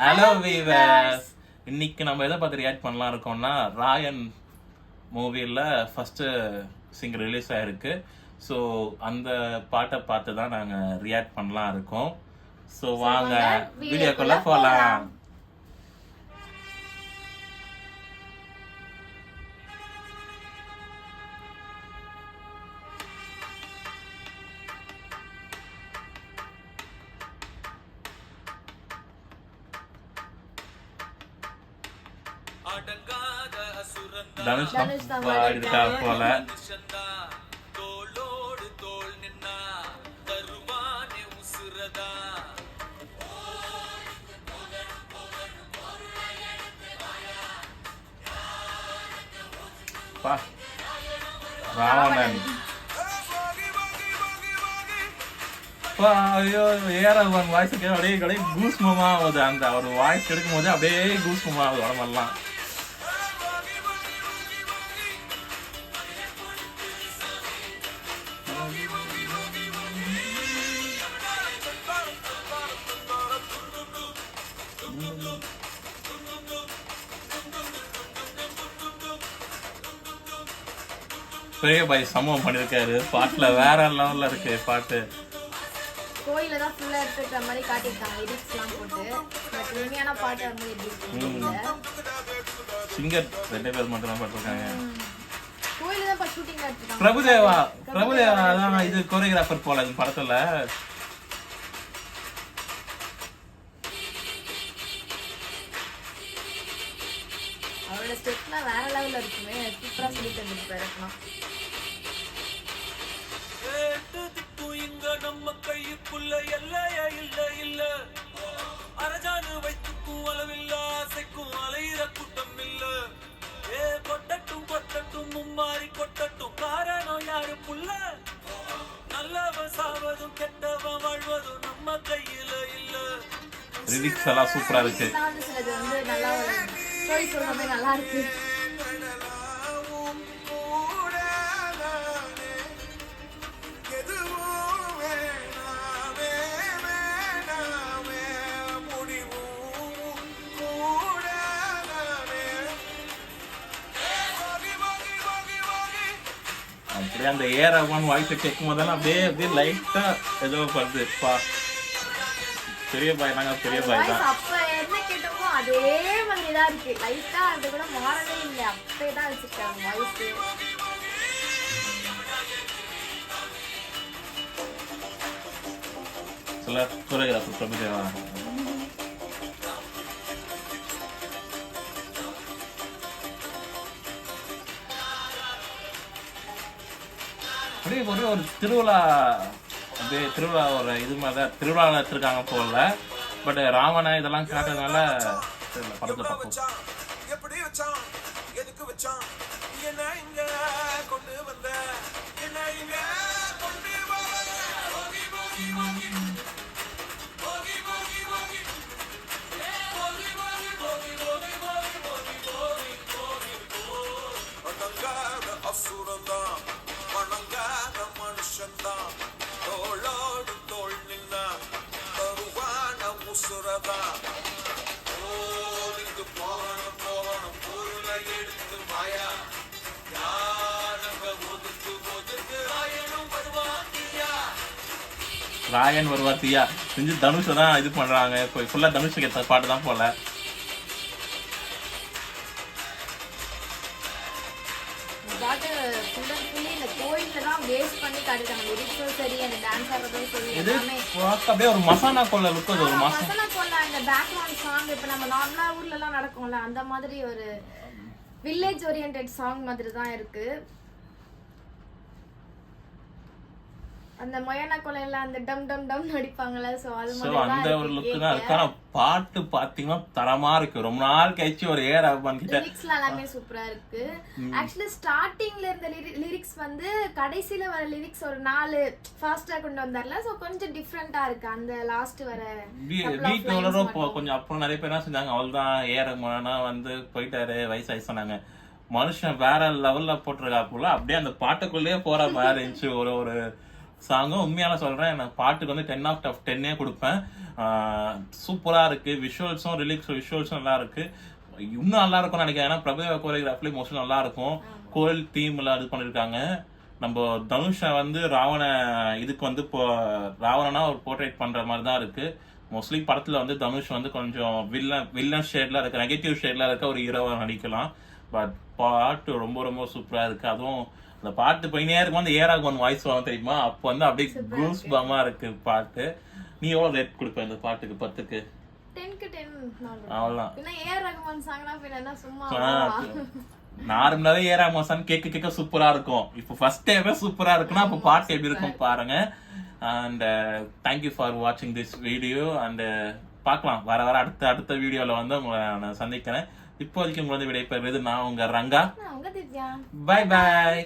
Hello viewers, இன்னைக்கு நம்ம எதை பார்த்து ரியாக்ட் பண்ணலாம் இருக்கோம்னா ராயன் மூவியில் ஃபஸ்ட்டு சிங்கர் ரிலீஸ் ஆகிருக்கு. ஸோ அந்த பாட்டை பார்த்து தான் நாங்கள் ரியாக்ட் பண்ணலாம் இருக்கோம். ஸோ வாங்க வீடியோக்குள்ளே போகலாம். தனுஷ் பாடிருக்கா போல. ராவணன் ஐயோ ஏரவன் வாய்ஸ் அப்படியே அப்படியே கூஸ்மமா ஆகுது. அந்த ஒரு வாய்ஸ் எடுக்கும் போது அப்படியே கூஸ்மமா ஆகுது உடம்பெல்லாம். பெரிய பாய் சம்பவம் பண்ணிருக்காரு பாட்டுல, வேற லெவல்ல இருக்கு பாட்டு. கோயில தான் ஃபுல்லா எடுத்துக்கிற மாதிரி காட்டிட்டாங்க, லிரிக்ஸ்லாம் போட்டு. பட் உண்மையான பாட்டு வந்து எப்படி சிங்கர் 2 பேர் மட்டும் தான் பாட்டுருக்காங்க. கோயில தான் ஷூட்டிங் எடுத்துட்டாங்க. பிரபுதேவா தான் இது கோரியோகிராஃபர் போல இந்த படத்துல. அவரோட ஸ்டெப்லாம் வேற லெவல்ல இருக்குமே, சூப்பரா சொல்லி தந்துருப்பாரு. நம்ம கையுக்குள்ள எல்லைய இல்ல இல்ல அரஜானு வைத்துக்கும் அளவில்ல ஆசைக்கும் அலையிற கூட்டம் இல்ல. ஏ கொட்டட்டும் கொட்டட்டும் மும்மாறி கொட்டட்டும், காரணம் யாரு புள்ள. நல்லவன் சாவதும் கெட்டவன் வாழ்வதும் நம்ம கையில இல்ல. லிரிக்ஸ் எல்லாம் சூப்பரா இருக்கு. சிலது வந்து நல்லா ஸ்டோரி சொல்ற மாதிரி நல்லா இருக்கு. அப்படியே அந்த ஏரவன் வாய்ஸ் கேட்கும் போதெல்லாம் அப்படியே அப்படியே லைட்டா ஏதோ பண்ணுதுப்பா. பெரிய பாய் நாங்க பெரிய பாய் தான். அப்ப என்ன கேட்டோமோ அதே மாதிரி தான் இருக்கு. லைட்டா அது கூட மாறவே இல்லை, அப்படியே தான் வச்சிருக்காங்க வாய்ஸ். சில கோரியோகிராஃபர் பிரபுதேவா. அப்படியே ஒரு திருவிழா, அப்படியே திருவிழா ஒரு இது மாதிரி தான் திருவிழாவில் எடுத்துருக்காங்க போல. பட் ராவண இதெல்லாம் காட்டுறதுனால படத்துல பார்ப்போம். எப்படி வச்சான், எதுக்கு வச்சான், என்ன இங்க கொண்டு வந்த, என்ன இங்க கொண்டு அசுரந்தான் வணங்காத மனுஷன்தான், தோளோடு தோல் நின்னா தருவான உசுரதான். ஓடிந்து போகணும் போகணும் பொருளை எடுத்து மாயா, யாரங்க ஒதுக்கு ஒதுக்கு ராயனும் வருவாத்தியா. ராயன் வருவாத்தியா செஞ்சு தனுஷை தான் இது பண்றாங்க. இப்போ ஃபுல்லா தனுஷுக்கு ஏற்ற பாட்டு தான் போல. அப்படியே ஒரு மசாலா கோல லுக், ஒரு மசாலா கோல அந்த பேக்ரவுண்ட் சாங். இப்ப நம்ம நார்மலா ஊர்ல எல்லாம் நடக்கும்ல, அந்த மாதிரி ஒரு வில்லேஜ் ஓரியன்டட் சாங் மாதிரி தான் இருக்கு. அந்த மொயனா கொலையில அந்த டம் டம் டம் நடிப்பாங்கல, சோ அது மாதிரி அந்த ஒரு லுக் தான் இருக்கு. ஆனா பாட்டு பாத்தீங்கன்னா தரமா இருக்கு. ரொம்ப நாள் கழிச்சு ஒரு ரஹ்மான் கிட்ட லிரிக்ஸ் எல்லாமே சூப்பரா இருக்கு. ஆக்சுவலி ஸ்டார்டிங்ல இருந்த லிரிக்ஸ் வந்து கடைசில வர லிரிக்ஸ் ஒரு 4 ஃபாஸ்டா கொண்டு வந்தார்ல, சோ கொஞ்சம் டிஃபரெண்டா இருக்கு. அந்த லாஸ்ட் வர வீட்டோட கொஞ்சம் அப்புறம் நிறைய பேர் என்ன செஞ்சாங்க, அவள்தான் ரஹ்மானா வந்து போயிட்டாரு, வயசாகி சொன்னாங்க. மனுஷன் வேற லெவல்ல போட்டிருக்கா போல. அப்படியே அந்த பாட்டுக்குள்ளேயே போற மாதிரி இருந்துச்சு. ஒரு சாங்கும் உண்மையால சொல்றேன், நான் பாட்டுக்கு வந்து 10 out of 10 கொடுப்பேன். சூப்பரா இருக்கு, விஷுவல்ஸும் விஷுவல்ஸும் நல்லா இருக்கு. இன்னும் நல்லா இருக்கும்னு நினைக்கிறேன். ஏன்னா பிரபுதேவா கோரியோகிராஃபிலே மோஸ்ட்லி நல்லா இருக்கும். கோயில் தீம்ல இது பண்ணிருக்காங்க. நம்ம தனுஷை வந்து இதுக்கு வந்து இப்போ ராவணனா ஒரு போர்ட்ரேட் பண்ற மாதிரி தான் இருக்கு. மோஸ்ட்லி படத்துல வந்து தனுஷ் வந்து கொஞ்சம் வில்லன் ஷேட்ல இருக்க, நெகட்டிவ் ஷேட்ல இருக்க ஒரு ஹீரோவா நடிக்கலாம். பட் பாட்டு ரொம்ப ரொம்ப சூப்பரா இருக்கு. அதுவும் அந்த பாட்டு போயினே இருக்கும், அந்த ஏராகவன் வாய்ஸ் வரும் தெரியுமா, அப்போ வந்து அப்படியே கூஸ் பமா இருக்கு பாட்டு. நீ எவ்வளவு ரேட் கொடுப்ப இந்த பாட்டுக்கு? 10க்கு 10க்கு 10 அவ்வளவுதான். பின்ன ஏஆர் ரஹ்மான் சாங்னா பின்ன என்ன சும்மா நார்மலாவே ஏராமோசான் கேட்க சூப்பரா இருக்கும். இப்போ ஃபர்ஸ்ட் டைமே சூப்பரா இருக்குன்னா அப்போ பாட்டு எப்படி இருக்கும் பாருங்க. அண்ட் தேங்க்யூ ஃபார் வாட்சிங் திஸ் வீடியோ. அண்ட் பார்க்கலாம், வர அடுத்த வீடியோல வந்து உங்களை நான் சந்திக்கிறேன். இப்போதைக்கு உங்களை வந்து விடைபெறுவது நான் உங்க ரங்கா. உங்க திவ்யா. Bye bye.